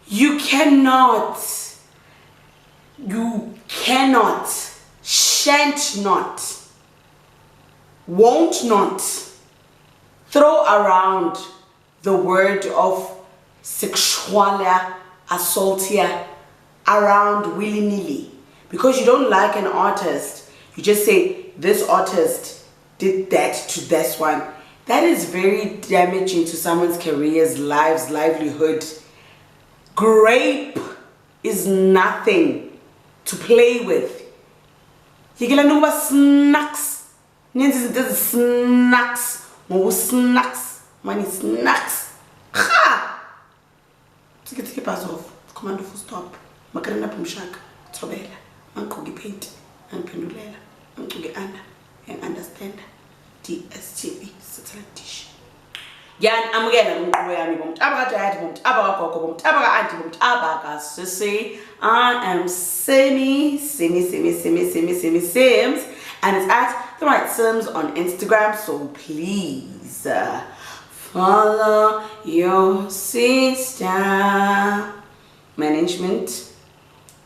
You cannot, shan't not, won't not throw around the word of sexualia, assaultia around willy-nilly. Because you don't like an artist, you just say, this artist did that to this one. That is very damaging to someone's careers, lives, livelihood. Grape is nothing to play with. You can know about snacks. This snacks. More snacks. Money snacks. Ha! Take pass off. Commando full stop. Makarena pumshaka. Tobela. Mankogi paint. And pendulela. Mankogi anda. And understand. DSTV satellite dish. Yan amukela umqobo yami bomtabaka dad bomtabaka gogo bomtabaka auntie bomtabaka sissy. I am Sims, and it's at the right Sims on Instagram, so please follow your sister. Management,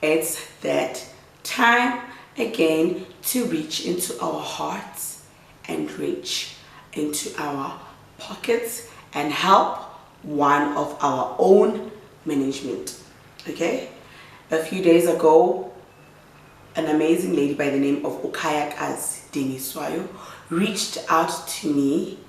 it's that time again to reach into our hearts and reach into our pockets and help one of our own management. Okay, a few days ago, an amazing lady by the name of Dingiswayo reached out to me,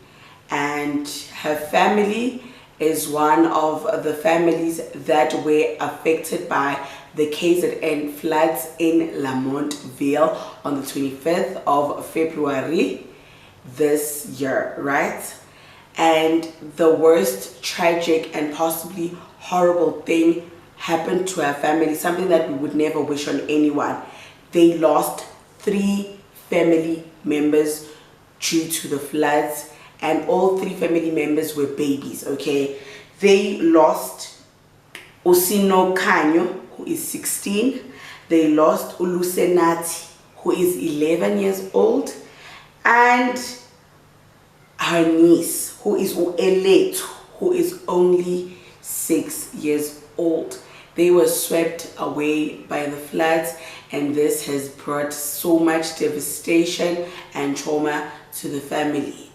and her family is one of the families that were affected by the KZN floods in Lamontville on the 25th of February this year, right? And the worst tragic and possibly horrible thing happened to her family, something that we would never wish on anyone. They lost 3 family members due to the floods, and all 3 family members were babies. Okay, they lost Osino Kanyo, who is 16. They lost Ulusenati, who is 11 years old, and her niece, who is Ueletu, who is only 6 years old. They were swept away by the floods, and this has brought so much devastation and trauma to the family.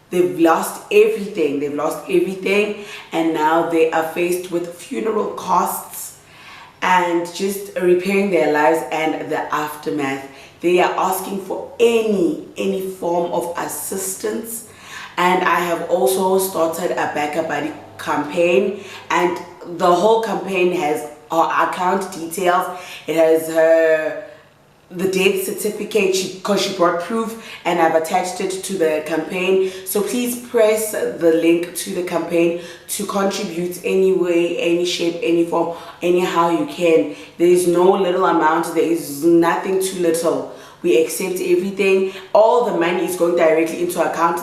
They've lost everything. And now they are faced with funeral costs and just repairing their lives and the aftermath. They are asking for any form of assistance, and I have also started a Back a Buddy campaign, and the whole campaign has her account details. It has the death certificate because she brought proof, and I've attached it to the campaign. So please press the link to the campaign to contribute any way, any shape, any form, anyhow you can. There is no little amount, there is nothing too little. We accept everything. All the money is going directly into account.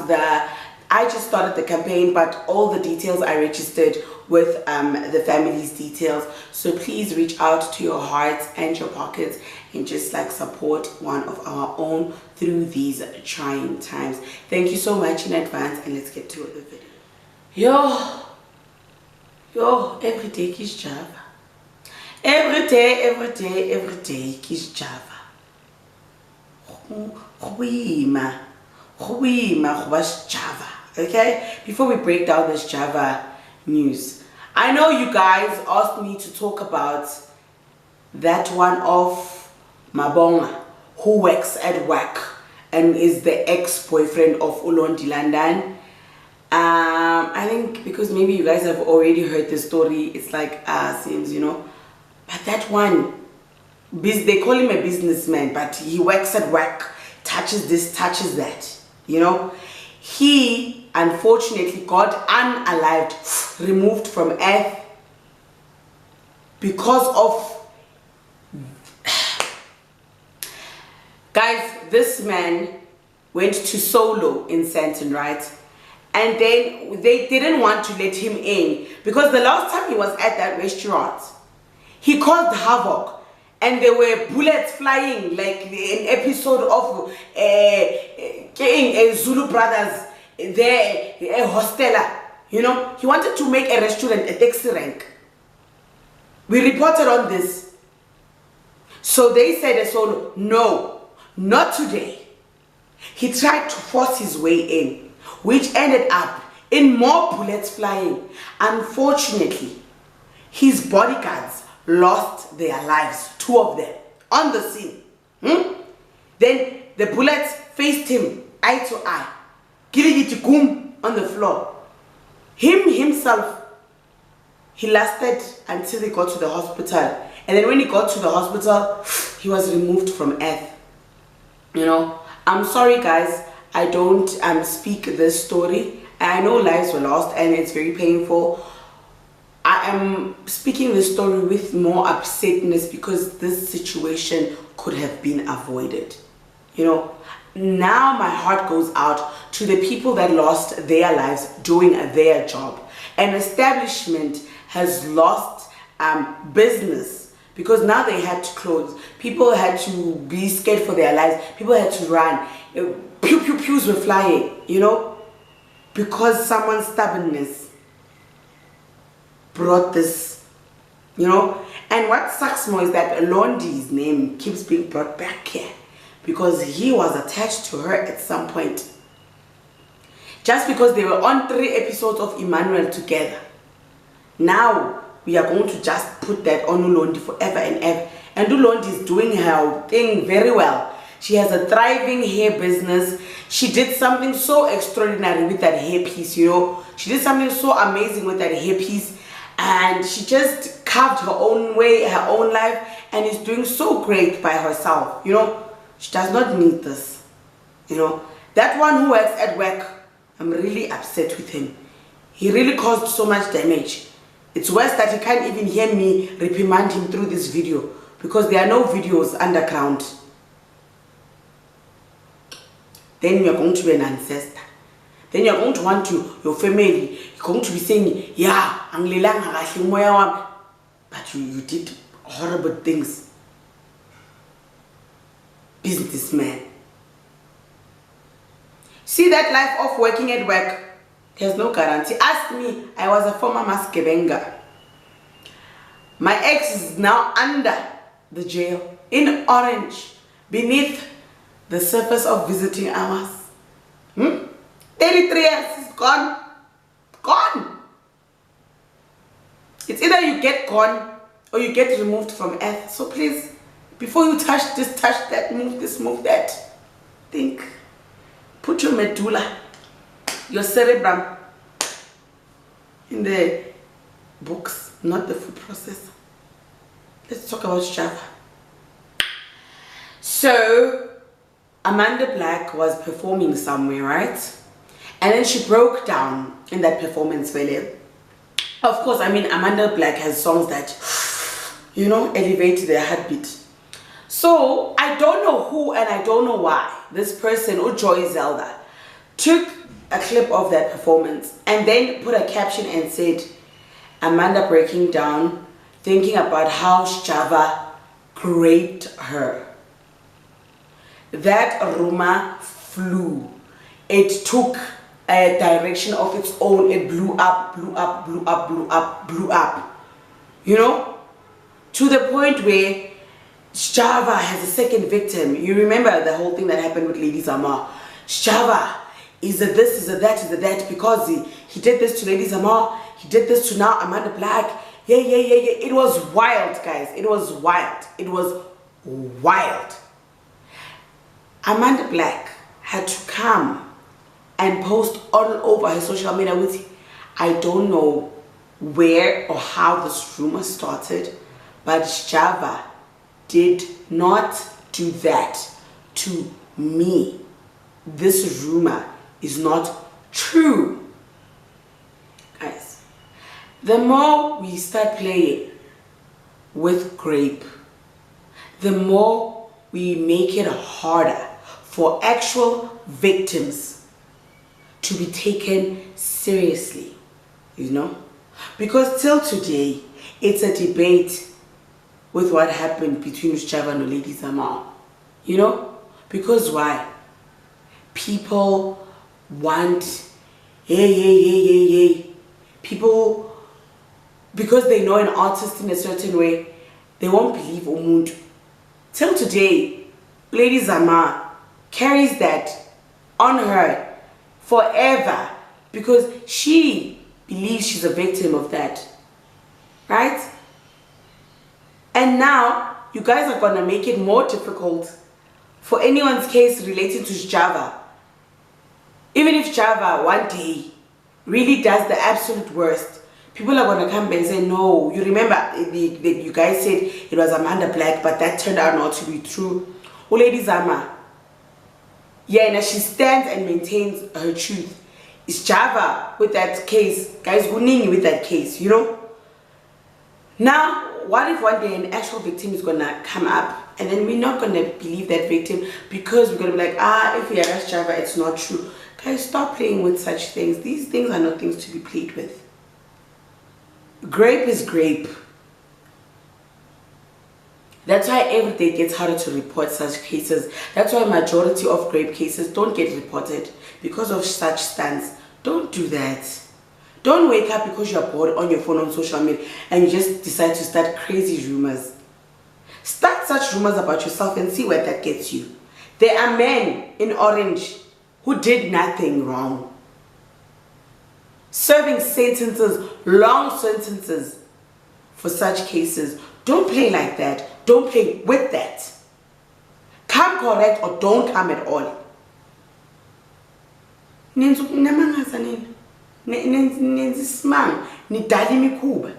I just started the campaign, but all the details I registered with the family's details. So please reach out to your hearts and your pockets and just like support one of our own through these trying times. Thank you so much in advance, and let's get to the video. Yo, every day is Sjava. Every day is Sjava. Sjava. Okay, before we break down this Sjava news, I know you guys asked me to talk about that one of Mabonga who works at work and is the ex-boyfriend of Ulondi Landan. I think because maybe you guys have already heard the story, it's like seems, you know, but that one, they call him a businessman, but he works at work, touches this, touches that, you know. He unfortunately got unalived, removed from earth because of guys. This man went to Solo in Sandton, right? And then they didn't want to let him in because the last time he was at that restaurant, he caused havoc. And there were bullets flying, like an episode of Zulu Brothers, a hostela. You know, he wanted to make a restaurant a taxi rank. We reported on this. So they said, Solo, no, not today. He tried to force his way in, which ended up in more bullets flying. Unfortunately, his bodyguards lost their lives, 2 of them, on the scene. Then the bullets faced him eye to eye, gum on the floor. Himself, he lasted until he got to the hospital. And then when he got to the hospital, he was removed from earth. You know, I'm sorry guys, I don't speak this story. I know lives were lost and it's very painful. I am speaking this story with more upsetness because this situation could have been avoided. You know, now my heart goes out to the people that lost their lives doing their job. An establishment has lost business because now they had to close. People had to be scared for their lives. People had to run. Pews were flying, you know, because someone's stubbornness brought this, you know. And what sucks more is that Londi's name keeps being brought back here because he was attached to her at some point. Just because they were on 3 episodes of Emmanuel together. Now we are going to just put that on Ulondi forever and ever. And Ulondi is doing her thing very well. She has a thriving hair business. She did something so extraordinary with that hair piece, you know. She did something so amazing with that hair piece. And she just carved her own way, her own life. And is doing so great by herself, you know. She does not need this, you know. That one who works at work, I'm really upset with him. He really caused so much damage. It's worse that he can't even hear me reprimand him through this video because there are no videos underground. Then you're going to be an ancestor. Then you're going to want your family. You're going to be saying, yeah, but you did horrible things. Businessman. See that life of working at work? There's no guarantee. Ask me, I was a former maskebenga. My ex is now under the jail in Orange, beneath the surface of visiting hours. 33 years is gone. Gone. It's either you get gone or you get removed from earth. So please, before you touch this, touch that, move this, move that, think. Put your medulla, your cerebrum in the books, not the food processor. Let's talk about Sjava. So, Amanda Black was performing somewhere, right? And then she broke down in that performance really. Of course, I mean, Amanda Black has songs that, you know, elevate their heartbeat. So, I don't know who and I don't know why this person, or Joy Zelda, took a clip of that performance and then put a caption and said, Amanda breaking down, thinking about how Sjava raped her. That rumor flew. It took a direction of its own. It blew up, blew up, blew up, blew up, blew up. You know? To the point where Sjava has a second victim. You remember the whole thing that happened with Lady Zamar. Sjava is a this, is a that, is a that, because he did this to Lady Zamar, he did this to now Amanda Black. Yeah. It was wild, guys. It was wild. It was wild. Amanda Black had to come and post all over her social media with, I don't know where or how this rumor started, but Sjava did not do that to me. This rumor is not true. Guys, the more we start playing with grape, the more we make it harder for actual victims to be taken seriously, you know? Because till today, it's a debate with what happened between Sjava and Lady Zamar, you know? Because why? People want, People because they know an artist in a certain way, they won't believe umuntu. Till today, Lady Zama carries that on her forever because she believes she's a victim of that, right? And now you guys are gonna make it more difficult for anyone's case related to Sjava. Even if Sjava one day really does the absolute worst, people are gonna come and say, no, you remember you guys said it was Amanda Black, but that turned out not to be true. Oh, Lady Zama, yeah, now she stands and maintains her truth. It's Sjava with that case, guys, Guningi with that case, you know? Now, what if one day an actual victim is gonna come up and then we're not gonna believe that victim because we're gonna be like, if we arrest Sjava, it's not true. Guys, stop playing with such things. These things are not things to be played with. Grape is grape. That's why every day it gets harder to report such cases. That's why majority of grape cases don't get reported because of such stunts. Don't do that. Don't wake up because you're bored on your phone on social media and you just decide to start crazy rumors. Start such rumors about yourself and see where that gets you. There are men in orange who did nothing wrong, serving sentences, long sentences for such cases. Don't play like that. Don't play with that. Come correct or don't come at all. Nenzi simanga, nidala imikhuba.